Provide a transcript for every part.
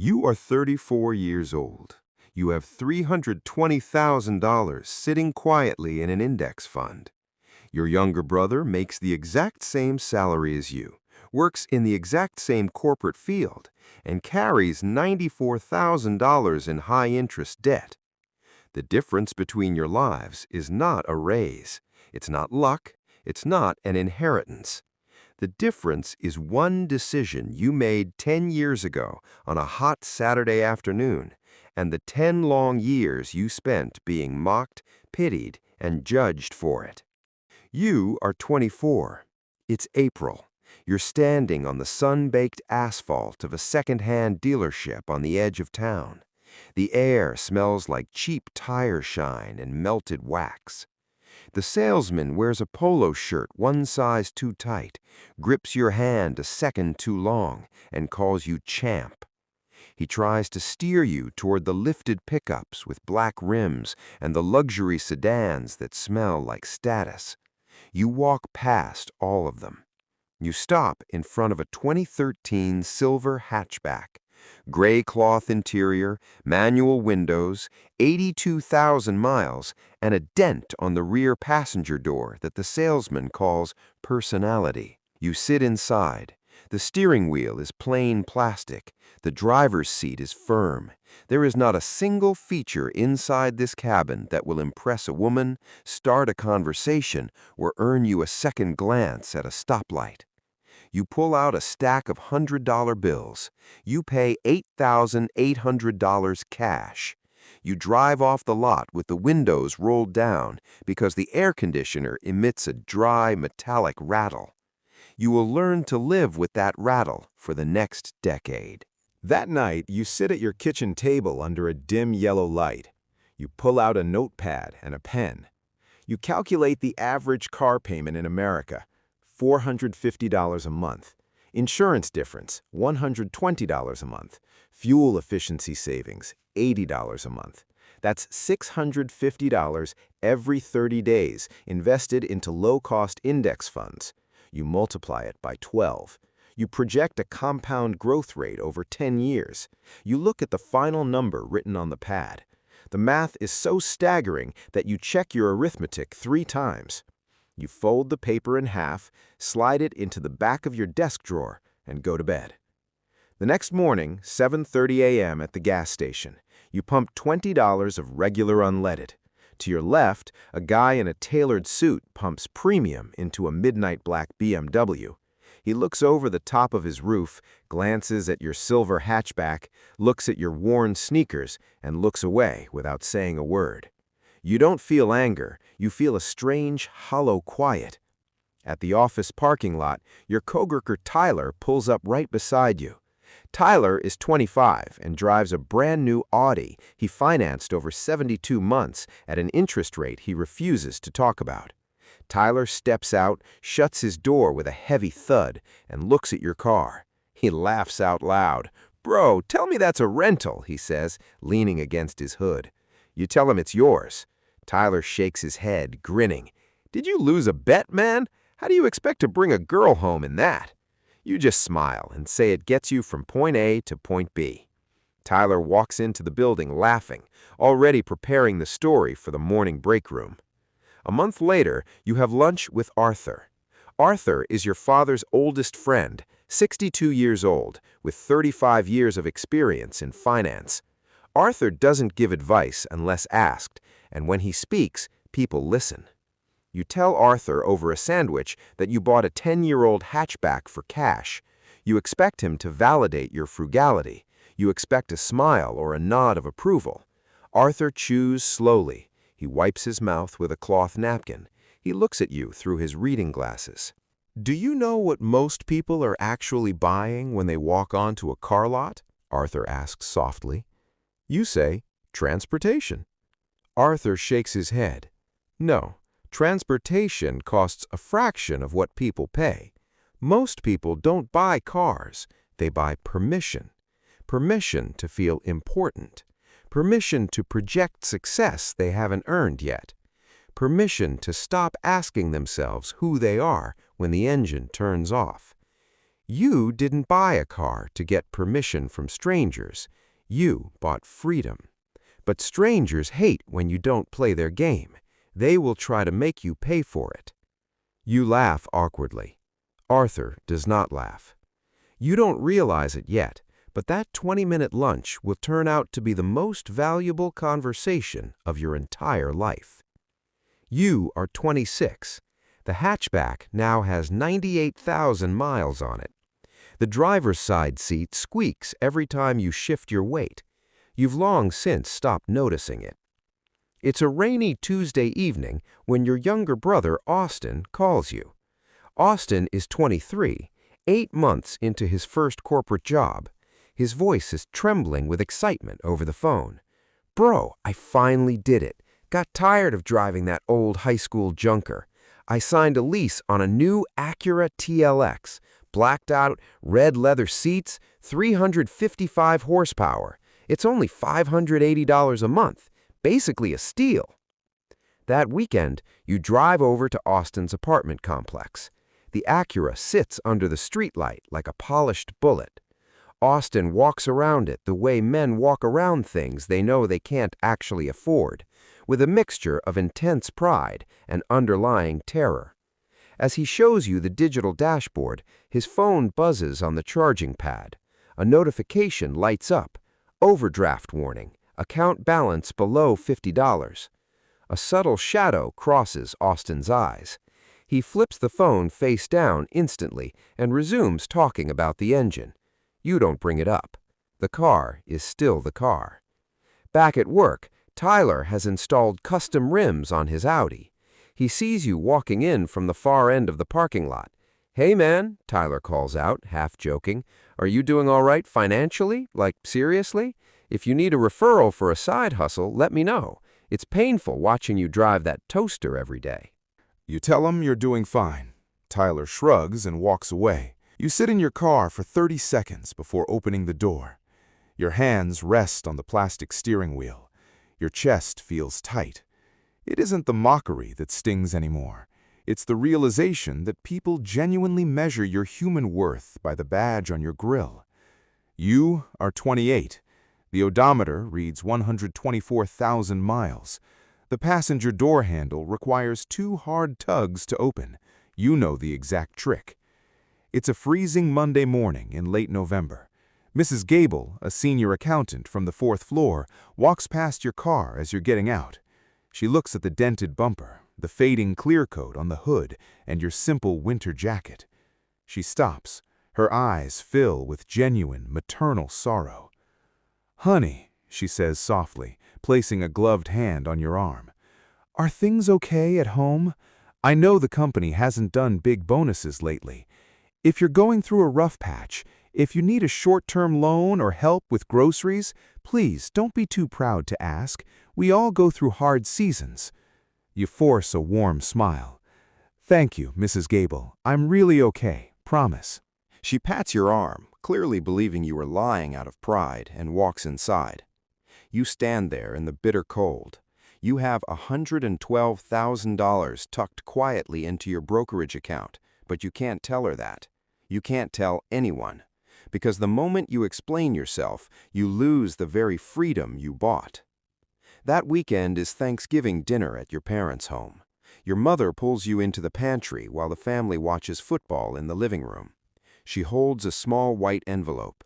You are 34 years old. You have $320,000 sitting quietly in an index fund. Your younger brother makes the exact same salary as you, works in the exact same corporate field, and carries $94,000 in high-interest debt. The difference between your lives is not a raise. It's not luck. It's not an inheritance. The difference is one decision you made 10 years ago on a hot Saturday afternoon, and the 10 long years you spent being mocked, pitied, and judged for it. You are 24. It's April. You're standing on the sun-baked asphalt of a second-hand dealership on the edge of town. The air smells like cheap tire shine and melted wax. The salesman wears a polo shirt one size too tight, grips your hand a second too long, and calls you champ. He tries to steer you toward the lifted pickups with black rims and the luxury sedans that smell like status. You walk past all of them. You stop in front of a 2013 silver hatchback. Gray cloth interior, manual windows, 82,000 miles, and a dent on the rear passenger door that the salesman calls personality. You sit inside. The steering wheel is plain plastic. The driver's seat is firm. There is not a single feature inside this cabin that will impress a woman, start a conversation, or earn you a second glance at a stoplight. You pull out a stack of $100 bills. You pay $8,800 cash. You drive off the lot with the windows rolled down because the air conditioner emits a dry, metallic rattle. You will learn to live with that rattle for the next decade. That night, you sit at your kitchen table under a dim yellow light. You pull out a notepad and a pen. You calculate the average car payment in America, $450 a month. Insurance difference, $120 a month. Fuel efficiency savings, $80 a month. That's $650 every 30 days invested into low-cost index funds. You multiply it by 12. You project a compound growth rate over 10 years. You look at the final number written on the pad. The math is so staggering that you check your arithmetic 3 times. You fold the paper in half, slide it into the back of your desk drawer, and go to bed. The next morning, 7:30 a.m. at the gas station, you pump $20 of regular unleaded. To your left, a guy in a tailored suit pumps premium into a midnight black BMW. He looks over the top of his roof, glances at your silver hatchback, looks at your worn sneakers, and looks away without saying a word. You don't feel anger, you feel a strange, hollow quiet. At the office parking lot, your coworker Tyler pulls up right beside you. Tyler is 25 and drives a brand new Audi he financed over 72 months at an interest rate he refuses to talk about. Tyler steps out, shuts his door with a heavy thud, and looks at your car. He laughs out loud. "Bro, tell me that's a rental," he says, leaning against his hood. You tell him it's yours. Tyler shakes his head, grinning. "Did you lose a bet, man? How do you expect to bring a girl home in that?" You just smile and say it gets you from point A to point B. Tyler walks into the building laughing, already preparing the story for the morning break room. A month later, you have lunch with Arthur. Arthur is your father's oldest friend, 62 years old, with 35 years of experience in finance. Arthur doesn't give advice unless asked, and when he speaks, people listen. You tell Arthur over a sandwich that you bought a 10-year-old hatchback for cash. You expect him to validate your frugality. You expect a smile or a nod of approval. Arthur chews slowly. He wipes his mouth with a cloth napkin. He looks at you through his reading glasses. "Do you know what most people are actually buying when they walk onto a car lot?" Arthur asks softly. You say, "Transportation." Arthur shakes his head. "No, transportation costs a fraction of what people pay. Most people don't buy cars. They buy permission. Permission to feel important. Permission to project success they haven't earned yet. Permission to stop asking themselves who they are when the engine turns off. You didn't buy a car to get permission from strangers. You bought freedom. But strangers hate when you don't play their game. They will try to make you pay for it. You laugh awkwardly. Arthur does not laugh. You don't realize it yet, but that 20-minute lunch will turn out to be the most valuable conversation of your entire life. You are 26. The hatchback now has 98,000 miles on it. The driver's side seat squeaks every time you shift your weight. You've long since stopped noticing it. It's a rainy Tuesday evening when your younger brother, Austin, calls you. Austin is 23, 8 months into his first corporate job. His voice is trembling with excitement over the phone. "Bro, I finally did it. Got tired of driving that old high school junker. I signed a lease on a new Acura TLX, blacked out, red leather seats, 355 horsepower. It's only $580 a month, basically a steal." That weekend, you drive over to Austin's apartment complex. The Acura sits under the streetlight like a polished bullet. Austin walks around it the way men walk around things they know they can't actually afford, with a mixture of intense pride and underlying terror. As he shows you the digital dashboard, his phone buzzes on the charging pad. A notification lights up. Overdraft warning. Account balance below $50. A subtle shadow crosses Austin's eyes. He flips the phone face down instantly and resumes talking about the engine. You don't bring it up. The car is still the car. Back at work, Tyler has installed custom rims on his Audi. He sees you walking in from the far end of the parking lot. "Hey man," Tyler calls out, half joking, "are you doing all right financially? Like, seriously? If you need a referral for a side hustle, let me know. It's painful watching you drive that toaster every day." You tell him you're doing fine. Tyler shrugs and walks away. You sit in your car for 30 seconds before opening the door. Your hands rest on the plastic steering wheel. Your chest feels tight. It isn't the mockery that stings anymore. It's the realization that people genuinely measure your human worth by the badge on your grill. You are 28. The odometer reads 124,000 miles. The passenger door handle requires 2 hard tugs to open. You know the exact trick. It's a freezing Monday morning in late November. Mrs. Gable, a senior accountant from the 4th floor, walks past your car as you're getting out. She looks at the dented bumper, the fading clear coat on the hood, and your simple winter jacket. She stops. Her eyes fill with genuine maternal sorrow. "Honey," she says softly, placing a gloved hand on your arm. "Are things okay at home? I know the company hasn't done big bonuses lately. If you're going through a rough patch, if you need a short-term loan or help with groceries, please don't be too proud to ask. We all go through hard seasons." You force a warm smile. "Thank you, Mrs. Gable. I'm really okay, promise." She pats your arm, clearly believing you are lying out of pride, and walks inside. You stand there in the bitter cold. You have $112,000 tucked quietly into your brokerage account, but you can't tell her that. You can't tell anyone. Because the moment you explain yourself, you lose the very freedom you bought. That weekend is Thanksgiving dinner at your parents' home. Your mother pulls you into the pantry while the family watches football in the living room. She holds a small white envelope.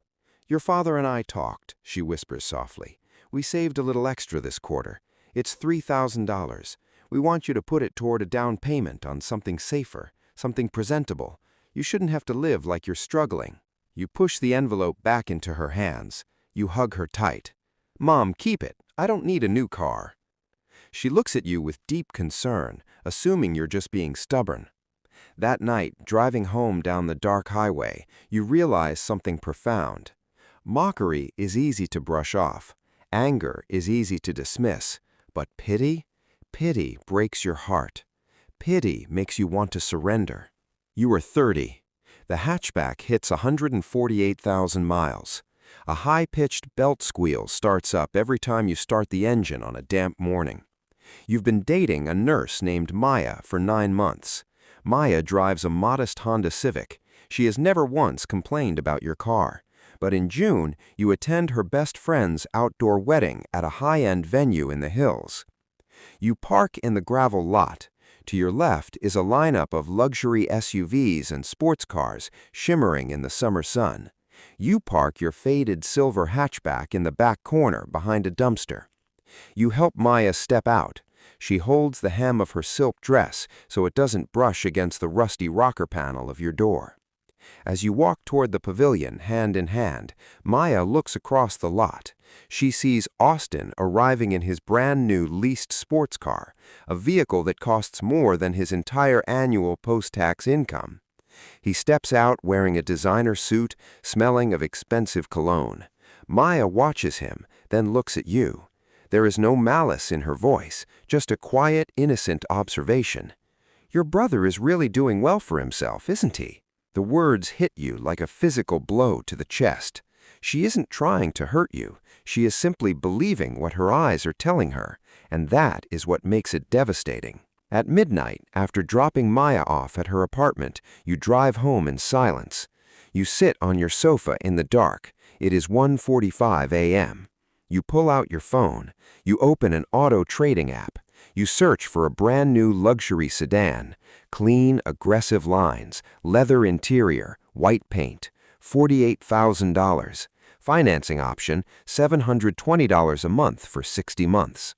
"Your father and I talked," she whispers softly. "We saved a little extra this quarter. It's $3,000. We want you to put it toward a down payment on something safer, something presentable. You shouldn't have to live like you're struggling." You push the envelope back into her hands. You hug her tight. "Mom, keep it. I don't need a new car." She looks at you with deep concern, assuming you're just being stubborn. That night, driving home down the dark highway, you realize something profound. Mockery is easy to brush off. Anger is easy to dismiss. But pity? Pity breaks your heart. Pity makes you want to surrender. You are 30. The hatchback hits 148,000 miles. A high-pitched belt squeal starts up every time you start the engine on a damp morning. You've been dating a nurse named Maya for 9 months. Maya drives a modest Honda Civic. She has never once complained about your car. But in June, you attend her best friend's outdoor wedding at a high-end venue in the hills. You park in the gravel lot. To your left is a lineup of luxury SUVs and sports cars shimmering in the summer sun. You park your faded silver hatchback in the back corner behind a dumpster. You help Maya step out. She holds the hem of her silk dress so it doesn't brush against the rusty rocker panel of your door. As you walk toward the pavilion, hand in hand, Maya looks across the lot. She sees Austin arriving in his brand-new leased sports car, a vehicle that costs more than his entire annual post-tax income. He steps out wearing a designer suit, smelling of expensive cologne. Maya watches him, then looks at you. There is no malice in her voice, just a quiet, innocent observation. "Your brother is really doing well for himself, isn't he?" The words hit you like a physical blow to the chest. She isn't trying to hurt you. She is simply believing what her eyes are telling her, and that is what makes it devastating. At midnight, after dropping Maya off at her apartment, you drive home in silence. You sit on your sofa in the dark. It is 1:45 a.m. You pull out your phone. You open an auto trading app. You search for a brand new luxury sedan. Clean, aggressive lines, leather interior, white paint, $48,000. Financing option, $720 a month for 60 months.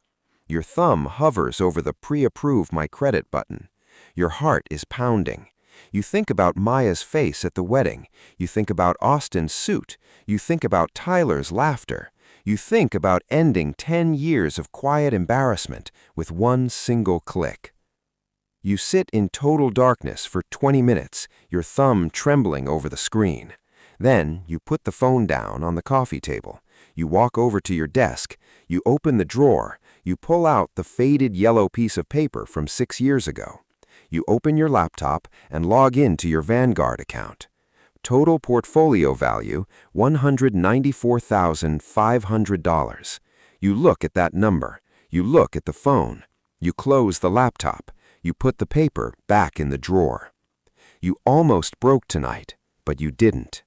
Your thumb hovers over the pre-approve my credit button. Your heart is pounding. You think about Maya's face at the wedding. You think about Austin's suit. You think about Tyler's laughter. You think about ending 10 years of quiet embarrassment with one single click. You sit in total darkness for 20 minutes, your thumb trembling over the screen. Then you put the phone down on the coffee table. You walk over to your desk. You open the drawer. You pull out the faded yellow piece of paper from 6 years ago. You open your laptop and log into your Vanguard account. Total portfolio value, $194,500. You look at that number. You look at the phone. You close the laptop. You put the paper back in the drawer. You almost broke tonight, but you didn't.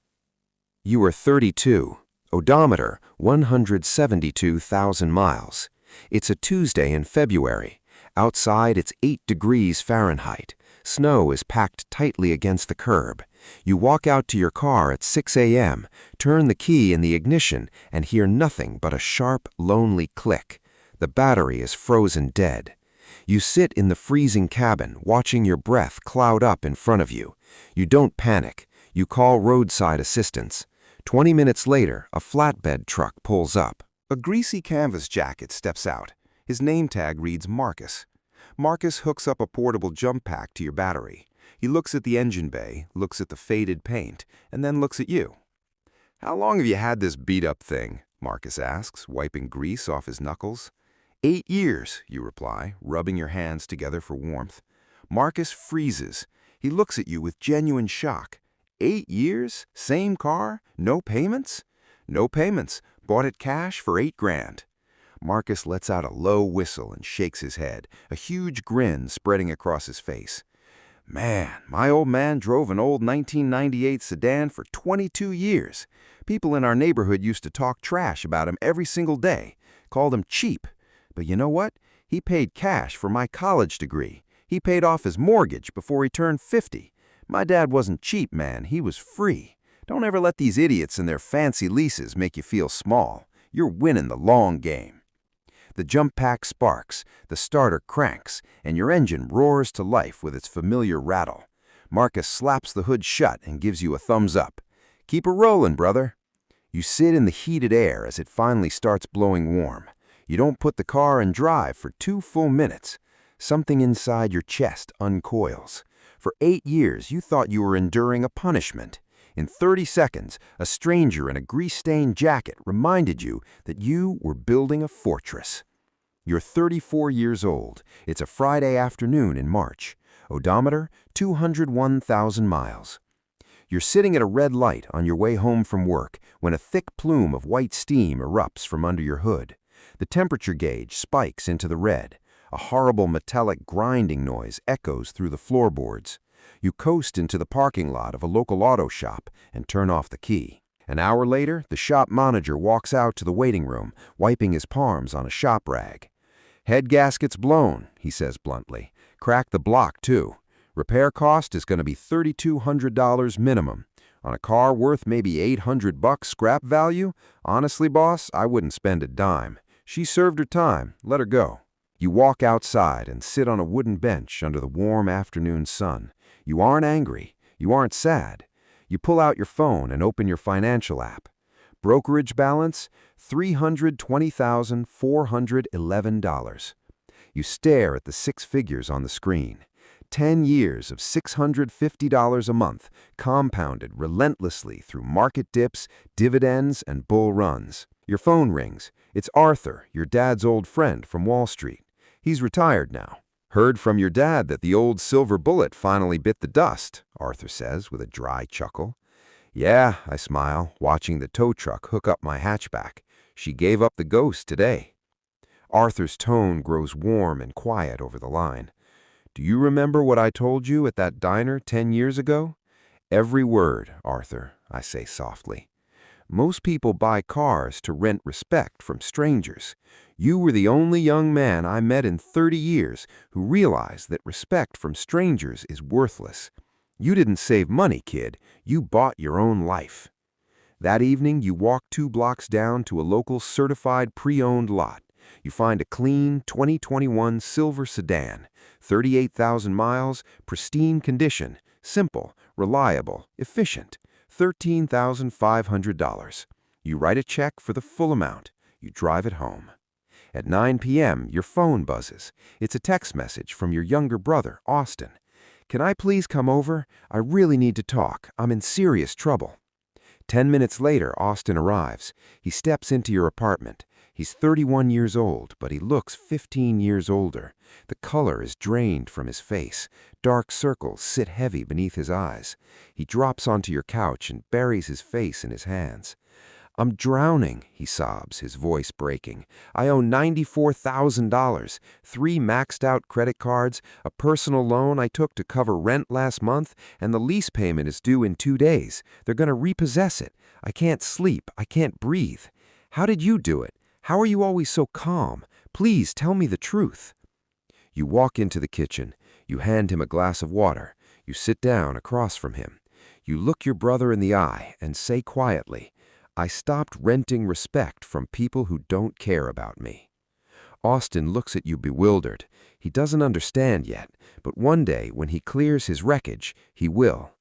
You are 32. Odometer, 172,000 miles. It's a Tuesday in February. Outside, it's 8 degrees Fahrenheit. Snow is packed tightly against the curb. You walk out to your car at 6 a.m., turn the key in the ignition, and hear nothing but a sharp, lonely click. The battery is frozen dead. You sit in the freezing cabin, watching your breath cloud up in front of you. You don't panic. You call roadside assistance. 20 minutes later, a flatbed truck pulls up. A greasy canvas jacket steps out. His name tag reads Marcus. Marcus hooks up a portable jump pack to your battery. He looks at the engine bay, looks at the faded paint, and then looks at you. "How long have you had this beat-up thing?" Marcus asks, wiping grease off his knuckles. 8 years, you reply, rubbing your hands together for warmth. Marcus freezes. He looks at you with genuine shock. 8 years? Same car? No payments? No payments. Bought it cash for 8 grand. Marcus lets out a low whistle and shakes his head, a huge grin spreading across his face. "Man, my old man drove an old 1998 sedan for 22 years. People in our neighborhood used to talk trash about him every single day, called him cheap. But you know what? He paid cash for my college degree. He paid off his mortgage before he turned 50. My dad wasn't cheap, man. He was free. Don't ever let these idiots and their fancy leases make you feel small. You're winning the long game." The jump pack sparks, the starter cranks, and your engine roars to life with its familiar rattle. Marcus slaps the hood shut and gives you a thumbs up. "Keep her rolling, brother." You sit in the heated air as it finally starts blowing warm. You don't put the car in drive for 2 full minutes. Something inside your chest uncoils. For 8 years, you thought you were enduring a punishment. In 30 seconds, a stranger in a grease-stained jacket reminded you that you were building a fortress. You're 34 years old. It's a Friday afternoon in March. Odometer, 201,000 miles. You're sitting at a red light on your way home from work when a thick plume of white steam erupts from under your hood. The temperature gauge spikes into the red. A horrible metallic grinding noise echoes through the floorboards. You coast into the parking lot of a local auto shop and turn off the key. An hour later, the shop manager walks out to the waiting room, wiping his palms on a shop rag. "Head gasket's blown," he says bluntly. "Crack the block, too. Repair cost is going to be $3,200 minimum. On a car worth maybe $800 scrap value? Honestly, boss, I wouldn't spend a dime. She served her time. Let her go." You walk outside and sit on a wooden bench under the warm afternoon sun. You aren't angry. You aren't sad. You pull out your phone and open your financial app. Brokerage balance, $320,411. You stare at the 6 figures on the screen. 10 years of $650 a month, compounded relentlessly through market dips, dividends, and bull runs. Your phone rings. It's Arthur, your dad's old friend from Wall Street. He's retired now. "Heard from your dad that the old silver bullet finally bit the dust," Arthur says with a dry chuckle. "Yeah," I smile, watching the tow truck hook up my hatchback. "She gave up the ghost today." Arthur's tone grows warm and quiet over the line. "Do you remember what I told you at that diner 10 years ago?" "Every word, Arthur," I say softly. "Most people buy cars to rent respect from strangers. You were the only young man I met in 30 years who realized that respect from strangers is worthless. You didn't save money, kid. You bought your own life." That evening, you walk 2 blocks down to a local certified pre-owned lot. You find a clean 2021 silver sedan, 38,000 miles, pristine condition, simple, reliable, efficient, $13,500. You write a check for the full amount. You drive it home. At 9 p.m., your phone buzzes. It's a text message from your younger brother, Austin. "Can I please come over? I really need to talk. I'm in serious trouble." 10 minutes later, Austin arrives. He steps into your apartment. He's 31 years old, but he looks 15 years older. The color is drained from his face. Dark circles sit heavy beneath his eyes. He drops onto your couch and buries his face in his hands. "I'm drowning," he sobs, his voice breaking. "I owe $94,000, 3 maxed-out credit cards, a personal loan I took to cover rent last month, and the lease payment is due in 2 days. They're going to repossess it. I can't sleep. I can't breathe. How did you do it? How are you always so calm? Please tell me the truth." You walk into the kitchen. You hand him a glass of water. You sit down across from him. You look your brother in the eye and say quietly, "I stopped renting respect from people who don't care about me." Austin looks at you bewildered. He doesn't understand yet, but one day when he clears his wreckage, he will.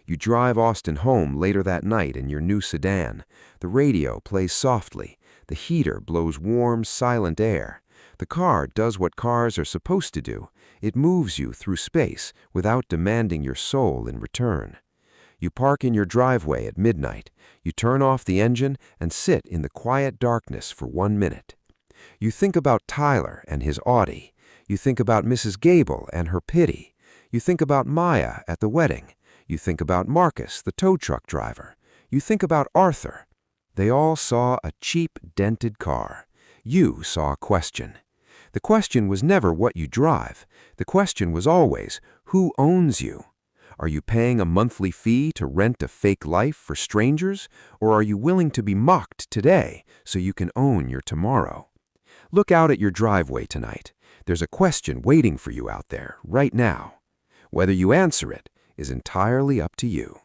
You drive Austin home later that night in your new sedan. The radio plays softly. The heater blows warm, silent air. The car does what cars are supposed to do. It moves you through space without demanding your soul in return. You park in your driveway at midnight. You turn off the engine and sit in the quiet darkness for 1 minute. You think about Tyler and his Audi. You think about Mrs. Gable and her pity. You think about Maya at the wedding. You think about Marcus, the tow truck driver. You think about Arthur. They all saw a cheap, dented car. You saw a question. The question was never what you drive. The question was always, who owns you? Are you paying a monthly fee to rent a fake life for strangers, or are you willing to be mocked today so you can own your tomorrow? Look out at your driveway tonight. There's a question waiting for you out there right now. Whether you answer it is entirely up to you.